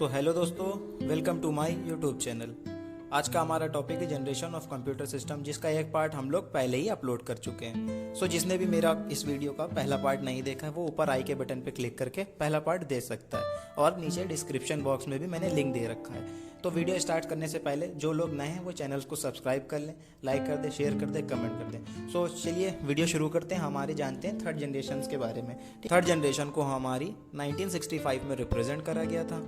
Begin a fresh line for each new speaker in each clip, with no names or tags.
Hello दोस्तों, welcome to my YouTube channel. आज का हमारा टॉपिक है जनरेशन ऑफ कंप्यूटर सिस्टम, जिसका एक पार्ट हम लोग पहले ही अपलोड कर चुके हैं। जिसने भी मेरा इस वीडियो का पहला पार्ट नहीं देखा है वो ऊपर आई के बटन पे क्लिक करके पहला पार्ट देख सकता है, और नीचे डिस्क्रिप्शन बॉक्स में भी मैंने लिंक दे रखा है। तो वीडियो स्टार्ट करने से पहले जो लोग नए हैं वो चैनल को सब्सक्राइब कर लें, लाइक कर दें, शेयर कर दें, कमेंट कर दें। चलिए वीडियो शुरू करते हैं। हमारे जानते हैं थर्ड जनरेशन के बारे में। थर्ड जनरेशन को हमारी 1965 में रिप्रेजेंट करा गया था।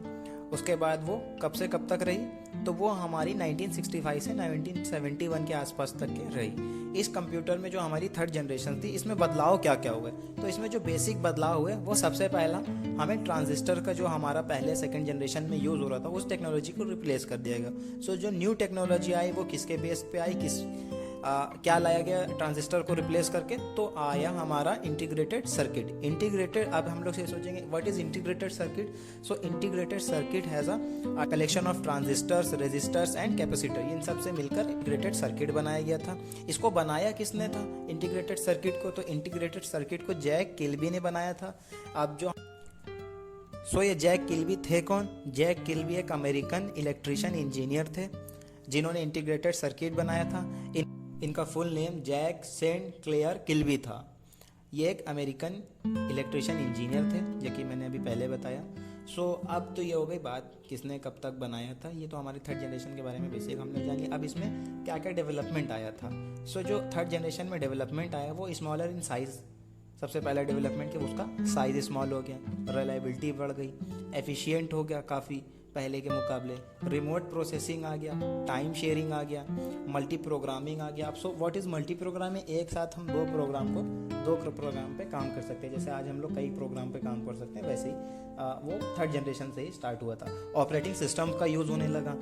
उसके बाद वो कब से कब तक रही, तो वो हमारी 1965 से 1971 के आसपास तक के रही। इस कंप्यूटर में जो हमारी थर्ड जनरेशन थी, इसमें बदलाव क्या क्या हुए, तो इसमें जो बेसिक बदलाव हुए वो सबसे पहला हमें ट्रांजिस्टर का जो हमारा पहले सेकंड जनरेशन में यूज़ हो रहा था उस टेक्नोलॉजी को रिप्लेस कर दिया गया। जो न्यू टेक्नोलॉजी आई वो किसके बेस पे आई, क्या लाया गया ट्रांजिस्टर को रिप्लेस करके, तो आया हमारा इंटीग्रेटेड सर्किट। इंटीग्रेटेड, अब हम लोग से सोचेंगे what is integrated circuit. Integrated circuit has a collection of transistors, resistors and capacitor. इन सब से मिलकर इंटीग्रेटेड सर्किट बनाया गया था। इसको बनाया किसने था इंटीग्रेटेड सर्किट को, तो इंटीग्रेटेड सर्किट को जैक किल्बी ने बनाया था। अब ये जैक किल्बी थे कौन? जैक किल्बी एक अमेरिकन इलेक्ट्रिशियन इंजीनियर थे जिन्होंने इंटीग्रेटेड सर्किट बनाया था। इनका full name Jack Saint Clair Kilby था। ये एक अमेरिकन इलेक्ट्रिशियन इंजीनियर थे, जो कि मैंने अभी पहले बताया। अब तो ये हो गई बात किसने कब तक बनाया था। ये तो हमारे थर्ड जनरेशन के बारे में बेसिक हमने जान लिया। अब इसमें क्या क्या डेवलपमेंट आया था। जो थर्ड जनरेशन में डेवलपमेंट आया वो स्मॉलर इन साइज़। सबसे पहला डेवलपमेंट कि उसका साइज स्मॉल हो गया, रिलायबिलिटी बढ़ गई, एफिशिएंट हो गया काफ़ी पहले के मुकाबले, रिमोट प्रोसेसिंग आ गया, टाइम शेयरिंग आ गया, मल्टी प्रोग्रामिंग आ गया। अब व्हाट इज़ मल्टी प्रोग्रामिंग? एक साथ हम दो प्रोग्राम पे काम कर सकते हैं। जैसे आज हम लोग कई प्रोग्राम पे काम कर सकते हैं, वैसे ही वो थर्ड जनरेशन से ही स्टार्ट हुआ था। ऑपरेटिंग सिस्टम का यूज़ होने लगा।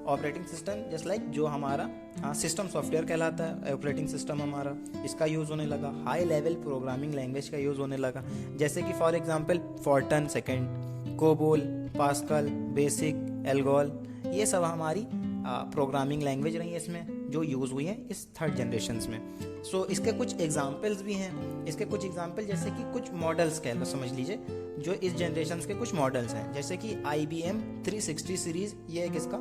ऑपरेटिंग सिस्टम जस्ट लाइक जो हमारा सिस्टम सॉफ्टवेयर कहलाता है, ऑपरेटिंग सिस्टम हमारा, इसका यूज़ होने लगा। हाई लेवल प्रोग्रामिंग लैंग्वेज का यूज़ होने लगा, जैसे कि for example Fortran second, COBOL, pascal, basic, ALGOL, ये सब हमारी प्रोग्रामिंग लैंग्वेज रही है इसमें जो यूज़ हुई है इस थर्ड जनरेशन में। इसके कुछ एग्जाम्पल्स भी हैं। इसके कुछ एग्जाम्पल जैसे कि कुछ मॉडल्स कह लो, समझ लीजिए जो इस जनरेशन के कुछ मॉडल्स हैं, जैसे कि IBM 360 सीरीज़, ये एक इसका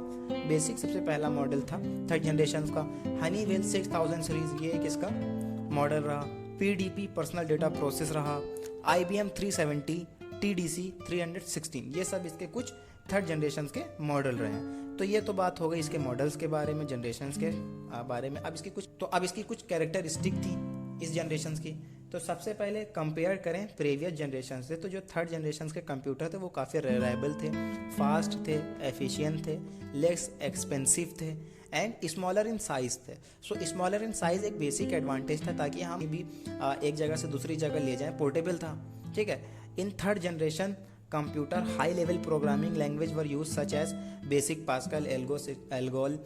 बेसिक सबसे पहला मॉडल था थर्ड जनरेशन का। हनीवेल 6000 सीरीज़, ये एक इसका मॉडल रहा। PDP पर्सनल डेटा प्रोसेस रहा। IBM 370, TDC 316, ये सब इसके कुछ थर्ड जनरेशन के मॉडल रहे हैं। तो ये तो बात हो गई इसके मॉडल्स के बारे में, जनरेशन के बारे में। अब इसकी कुछ कैरेक्टरिस्टिक थी इस जनरेशन की। तो सबसे पहले कंपेयर करें प्रीवियस जनरेशन से, तो जो थर्ड जनरेशन के कंप्यूटर थे वो काफ़ी रिलायबल थे, फास्ट थे, एफिशिएंट थे, लेस एक्सपेंसिव थे एंड स्मॉलर इन साइज थे। स्मॉलर इन साइज एक बेसिक एडवांटेज था, ताकि हम भी एक जगह से दूसरी जगह ले जाएं, पोर्टेबल था। ठीक है। In third generation computer high level programming language were use such as BASIC, Pascal, ALGOL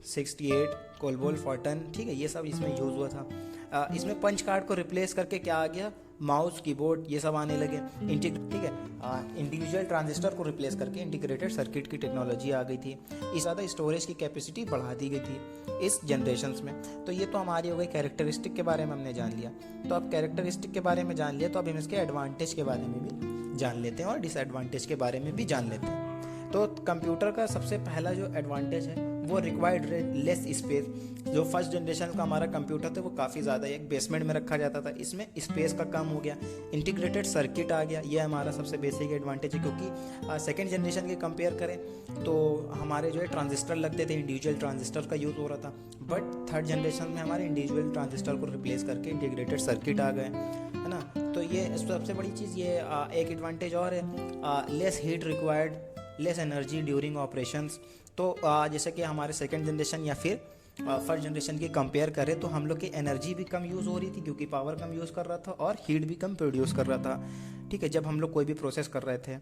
68, COBOL, FORTRAN. ठीक है, ये सब इसमें यूज़ हुआ था। इसमें पंच कार्ड को रिप्लेस करके क्या आ गया, माउस, कीबोर्ड, ये सब आने लगे। ठीक है, इंडिविजुअल ट्रांजिस्टर को रिप्लेस करके इंटीग्रेटेड सर्किट की टेक्नोलॉजी आ गई थी। इस ज़्यादा स्टोरेज की कैपेसिटी बढ़ा दी गई थी इस जनरेशन में। तो ये तो हमारी हो गई कैरेक्टरिस्टिक के बारे में हमने जान लिया। तो अब कैरेक्टरिस्टिक के बारे में जान लिया, तो अब हम इसके एडवांटेज के बारे में भी जान लेते हैं और डिसएडवांटेज के बारे में भी जान लेते हैं। तो कंप्यूटर का सबसे पहला जो एडवांटेज है वो रिक्वायर्ड लेस स्पेस। जो फर्स्ट जनरेशन का हमारा कंप्यूटर था वो काफ़ी ज़्यादा एक बेसमेंट में रखा जाता था, इसमें स्पेस का कम हो गया। इंटीग्रेटेड सर्किट आ गया, ये हमारा सबसे बेसिक एडवांटेज है, क्योंकि सेकेंड जनरेशन के कंपेयर करें तो हमारे जो है ट्रांजिस्टर लगते थे, इंडिविजुअल ट्रांजिस्टर का यूज़ हो रहा था। बट थर्ड जनरेशन में हमारे इंडिविजुअल ट्रांजिस्टर को रिप्लेस करके इंटीग्रेटेड सर्किट आ गए, है ना। तो ये सबसे बड़ी चीज़ ये एक एडवांटेज और है, less heat required, less energy during operations. तो जैसे कि हमारे सेकंड जनरेशन या फिर फर्स्ट जनरेशन की कंपेयर करें तो हम लोग की एनर्जी भी कम यूज़ हो रही थी, क्योंकि पावर कम यूज़ कर रहा था और हीट भी कम प्रोड्यूस कर रहा था। ठीक है, जब हम लोग कोई भी प्रोसेस कर रहे थे।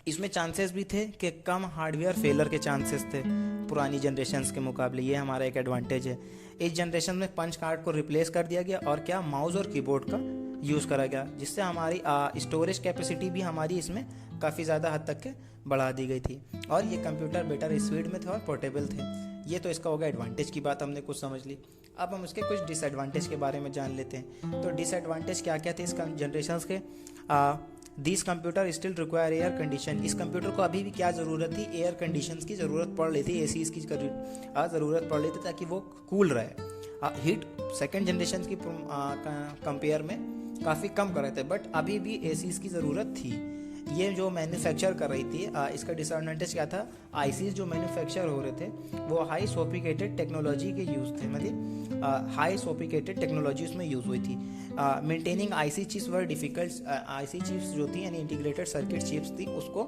इसमें चांसेस भी थे कि कम हार्डवेयर फेलर के चांसेस थे पुरानी जनरेशन्स के मुकाबले, ये हमारा एक एडवांटेज है। इस जनरेशन में पंच कार्ड को रिप्लेस कर दिया गया और क्या, माउस और कीबोर्ड का यूज़ करा गया, जिससे हमारी स्टोरेज कैपेसिटी भी हमारी इसमें काफ़ी ज़्यादा हद तक के बढ़ा दी गई थी, और ये कंप्यूटर बेटर स्पीड में थे और पोर्टेबल थे। ये तो इसका होगा एडवांटेज की बात, हमने कुछ समझ ली। अब हम उसके कुछ डिसएडवांटेज के बारे में जान लेते हैं। तो डिसएडवांटेज क्या क्या थे इस जनरेशन के। This computer still require air condition. इस कंप्यूटर को अभी भी क्या ज़रूरत थी, एयर कंडीशंस की ज़रूरत पड़ रही थी, एसीज की ज़रूरत पड़ रही थी ताकि वो कूल रहे। हीट सेकेंड जनरेशन की कंपेयर में काफ़ी कम कर रहे थे, बट अभी भी एसीज की ज़रूरत थी। ये जो मैन्युफैक्चर कर रही थी, इसका डिसएडवांटेज क्या था, आईसीज जो मैन्युफैक्चर हो रहे थे वो हाई सोफिकेटेड टेक्नोलॉजी के यूज़ थे, मतलब हाई सोफिकेटेड टेक्नोलॉजी उसमें यूज़ हुई थी। मेंटेनिंग आईसी चिप्स वर डिफ़िकल्ट। आईसी चिप्स जो थी यानी इंटीग्रेटेड सर्किट चिप्स थी, उसको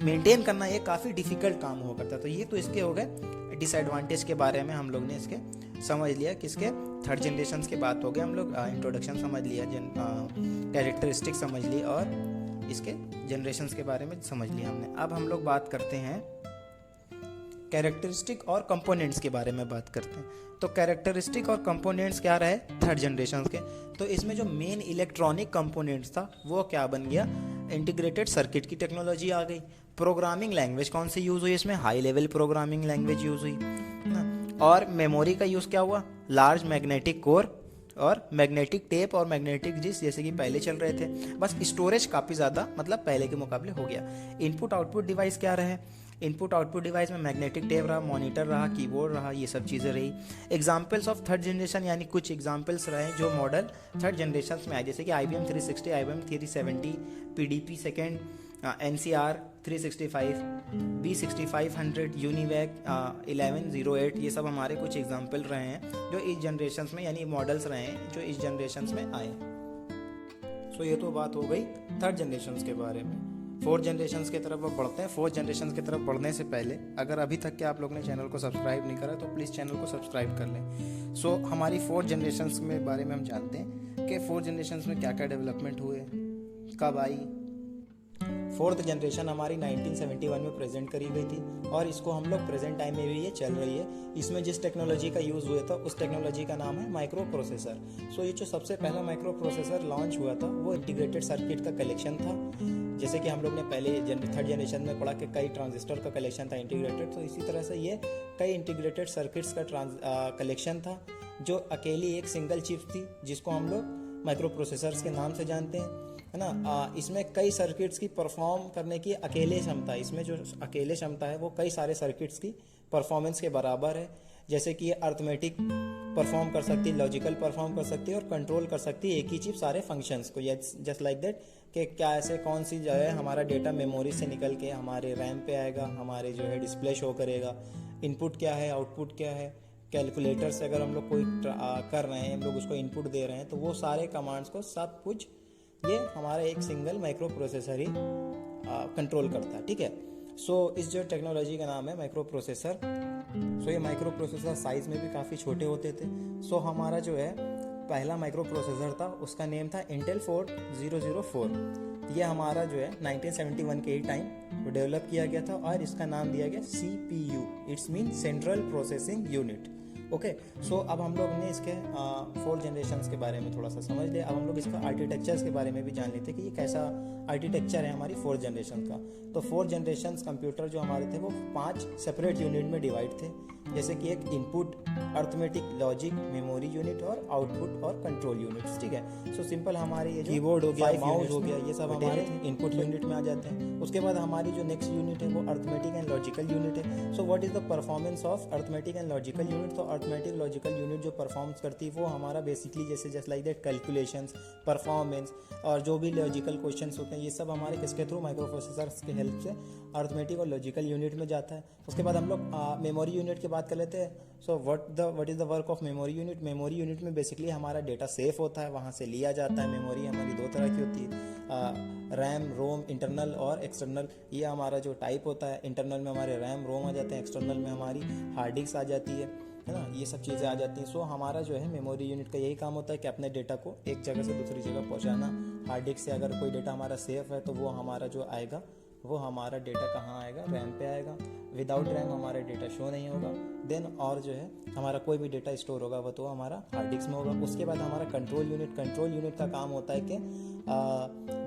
मेंटेन करना ये काफ़ी डिफ़िकल्ट काम हुआ करता। तो ये तो इसके हो गए डिसएडवांटेज के बारे में हम लोग ने इसके समझ लिया। किसके, थर्ड जनरेशन की बात हो गई, हम लोग इंट्रोडक्शन समझ लिया, कैरेक्टरिस्टिक समझ ली और इसके जनरेशन्स के बारे में समझ लिया हमने। अब हम लोग बात करते हैं कैरेक्टरिस्टिक और कंपोनेंट्स के बारे में बात करते हैं। तो कैरेक्टरिस्टिक और कंपोनेंट्स क्या रहे थर्ड जनरेशन के, तो इसमें जो मेन इलेक्ट्रॉनिक कंपोनेंट्स था वो क्या बन गया, इंटीग्रेटेड सर्किट की टेक्नोलॉजी आ गई। प्रोग्रामिंग लैंग्वेज कौन सी यूज़ हुई, इसमें high level programming language use हुई ना। और मेमोरी का यूज़ क्या हुआ, लार्ज मैग्नेटिक कोर और मैग्नेटिक टेप और मैग्नेटिक डिस्क जैसे कि पहले चल रहे थे, बस स्टोरेज काफ़ी ज़्यादा मतलब पहले के मुकाबले हो गया। इनपुट आउटपुट डिवाइस क्या रहे, इनपुट आउटपुट डिवाइस में मैग्नेटिक टेप रहा, मॉनिटर रहा, कीबोर्ड रहा, ये सब चीज़ें रही। एग्जाम्पल्स ऑफ थर्ड जनरेशन यानी कुछ एग्जाम्पल्स रहे जो मॉडल थर्ड जनरेशन में आए, जैसे कि IBM 360, IBM 370, PDP second, NCR 365, B6500, UNIVAC 1108, ये सब हमारे कुछ एग्जाम्पल रहे हैं जो इस जनरेशन में यानी मॉडल्स रहे हैं जो इस जनरेशन में आए। सो ये तो बात हो गई थर्ड जनरेशन के बारे में। फोर्थ जनरेशन की तरफ अब बढ़ते हैं। फोर्थ जनरेशन की तरफ बढ़ने से पहले अगर अभी तक के आप लोग ने चैनल को सब्सक्राइब नहीं करा तो प्लीज़ चैनल को सब्सक्राइब कर लें। सो हमारी फोर्थ जनरेशन में बारे में हम जानते हैं कि फोर्थ जनरेशन में क्या क्या डेवलपमेंट हुए, कब आई। फोर्थ जनरेशन हमारी 1971 में प्रेजेंट करी गई थी और इसको हम लोग प्रेजेंट टाइम में भी ये चल रही है। इसमें जिस टेक्नोलॉजी का यूज़ हुआ था उस टेक्नोलॉजी का नाम है माइक्रो प्रोसेसर। सो ये जो सबसे पहला माइक्रो प्रोसेसर लॉन्च हुआ था वो इंटीग्रेटेड सर्किट का कलेक्शन था। जैसे कि हम लोग ने पहले थर्ड जनरेशन में पढ़ा कि कई ट्रांजिस्टर का कलेक्शन था इंटीग्रेटेड, तो इसी तरह से ये कई इंटीग्रेटेड सर्किट्स का कलेक्शन था जो अकेली एक सिंगल चिप थी जिसको हम लोग माइक्रो प्रोसेसर्स के नाम से जानते हैं, है ना। इसमें कई सर्किट्स की परफॉर्म करने की अकेले क्षमता, इसमें जो अकेले क्षमता है वो कई सारे सर्किट्स की परफॉर्मेंस के बराबर है। जैसे कि ये अर्थमेटिक परफॉर्म कर सकती है, लॉजिकल परफॉर्म कर सकती है और कंट्रोल कर सकती है एक ही चिप सारे फंक्शंस को। जस्ट लाइक दैट कि क्या ऐसे कौन सी जो है हमारा डेटा मेमोरी से निकल के हमारे रैम पे आएगा, हमारे जो है डिस्प्ले शो करेगा, इनपुट क्या है आउटपुट क्या है, कैलकुलेटर से अगर हम लोग कोई कर रहे हैं, हम लोग उसको इनपुट दे रहे हैं, तो वो सारे कमांड्स को सब कुछ ये हमारा एक सिंगल माइक्रो प्रोसेसर ही कंट्रोल करता है, ठीक है। सो इस जो टेक्नोलॉजी का नाम है माइक्रो प्रोसेसर। सो ये माइक्रो प्रोसेसर साइज़ में भी काफ़ी छोटे होते थे। सो हमारा जो है पहला माइक्रो प्रोसेसर था उसका नेम था इंटेल 4004। ये हमारा जो है 1971 के ही टाइम डेवलप किया गया था और इसका नाम दिया गया CPU, it's mean central processing unit. Okay, so अब हम लोग ने इसके फोर्थ जनरेशन के बारे में थोड़ा सा समझ लिया। अब हम लोग इसका आर्किटेक्चर्स के बारे में भी जान लेते कि ये कैसा आर्किटेक्चर है हमारी फोर्थ जनरेशन का। तो फोर्थ जनरेशन कंप्यूटर जो हमारे थे वो 5 सेपरेट यूनिट में डिवाइड थे, जैसे कि एक input, arithmetic, logic, memory unit और आउटपुट और कंट्रोल यूनिट्स, ठीक है। सो सिंपल हमारे ये कीबोर्ड हो गया, माउस हो गया, ये सब हमारे इनपुट यूनिट में आ जाते हैं। उसके बाद हमारी जो नेक्स्ट यूनिट है वो अर्थमेटिक एंड लॉजिकल यूनिट है। So what is the performance of arithmetic and logical unit. तो अर्थमेटिक लॉजिकल यूनिट जो परफॉर्म्स करती है वो हमारा basically just like that calculations, performance और जो भी लॉजिकल क्वेश्चंस होते हैं ये सब हमारे किसके थ्रू, माइक्रो प्रोसेसर्स के हेल्प से अर्थमेटिक और लॉजिकल यूनिट में जाता है। उसके बाद हम लोग मेमोरी यूनिट की बात कर लेते हैं। So what is the work of memory unit. Memory unit में बेसिकली हमारा डेटा सेफ होता है, वहाँ से लिया जाता है। मेमोरी हमारी 2 तरह की होती है, रैम रोम, इंटरनल और एक्सटर्नल। ये हमारा जो टाइप होता है, इंटरनल में हमारे रैम रोम आ जाते हैं, एक्सटर्नल में हमारी हार्ड डिस्क आ जाती है ना, ये सब चीज़ें आ जाती हैं। सो हमारा जो है मेमोरी यूनिट का यही काम होता है कि अपने डेटा को एक जगह से दूसरी जगह पहुंचाना। हार्ड डिस्क से अगर कोई डेटा हमारा सेफ है तो वो हमारा जो आएगा वो हमारा डेटा कहाँ आएगा, रैम पे आएगा। विदाउट रैम हमारा डेटा शो नहीं होगा। देन और जो है हमारा कोई भी डेटा स्टोर होगा वो तो हमारा हार्ड डिस्क में होगा। उसके बाद हमारा कंट्रोल यूनिट का काम होता है कि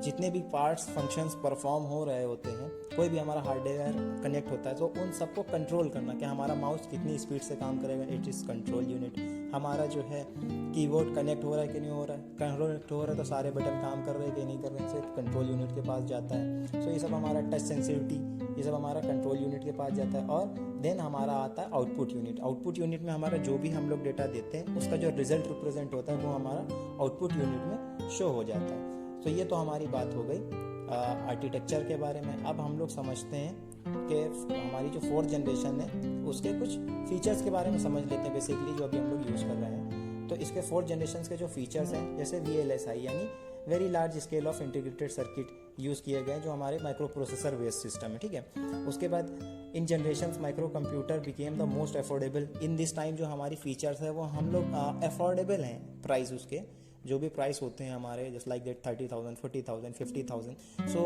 जितने भी पार्ट्स फंक्शंस परफॉर्म हो रहे होते हैं कोई भी हमारा हार्डवेयर कनेक्ट होता है तो उन सबको कंट्रोल करना कि हमारा माउस कितनी स्पीड से काम करेगा, इट इज़ कंट्रोल यूनिट। हमारा जो है कीबोर्ड कनेक्ट हो रहा है कि नहीं हो रहा है, कनेक्ट हो रहा है तो सारे बटन काम कर रहे हैं कि नहीं कर रहे हैं, से कंट्रोल यूनिट के पास जाता है। सो ये सब हमारा टच सेंसिटिविटी, ये सब हमारा कंट्रोल यूनिट के पास जाता है। और देन हमारा आता है आउटपुट यूनिट। आउटपुट यूनिट में हमारा जो भी हम लोग डेटा देते हैं उसका जो रिजल्ट रिप्रेजेंट होता है वो हमारा आउटपुट यूनिट में शो हो जाता है। तो ये तो हमारी बात हो गई आर्किटेक्चर के बारे में। अब हम लोग समझते हैं कि हमारी जो 4th जनरेशन है उसके कुछ फीचर्स के बारे में समझ लेते हैं बेसिकली, जो अभी हम लोग यूज़ कर रहे हैं। तो इसके 4th जनरेशन के जो फीचर्स हैं, जैसे VLSI यानी very large scale of integrated circuit use किए गए जो हमारे माइक्रो प्रोसेसर बेस्ड सिस्टम है, ठीक है। उसके बाद इन generation micro computer became the most affordable in this time. जो हमारी फीचर्स है वो हम लोग अफोर्डेबल हैं, प्राइस उसके जो भी प्राइस होते हैं हमारे just like that 30,000, 40,000, 50,000। So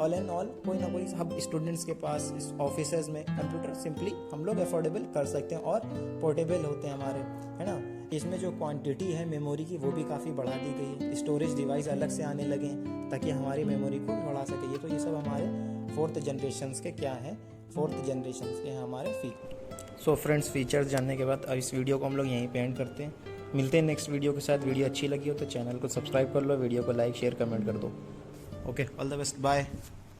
all and all कोई ना कोई हम स्टूडेंट्स के पास इस ऑफिसेज में कंप्यूटर सिंपली हम लोग अफोर्डेबल कर सकते हैं और पोर्टेबल होते हैं हमारे, है ना। इसमें जो क्वांटिटी है मेमोरी की वो भी काफ़ी बढ़ा दी गई है, स्टोरेज डिवाइस अलग से आने लगे हैं ताकि हमारी मेमोरी को बढ़ा सके। तो ये सब हमारे 4th जनरेशन के क्या है, 4th जनरेशन के हमारे फीचर। सो फ्रेंड्स, फीचर्स जानने के बाद अब इस वीडियो को हम लोग यहीं पे एंड करते हैं। मिलते हैं नेक्स्ट वीडियो के साथ। वीडियो अच्छी लगी हो तो चैनल को सब्सक्राइब कर लो, वीडियो को लाइक शेयर कमेंट कर दो। Okay, all the best, bye.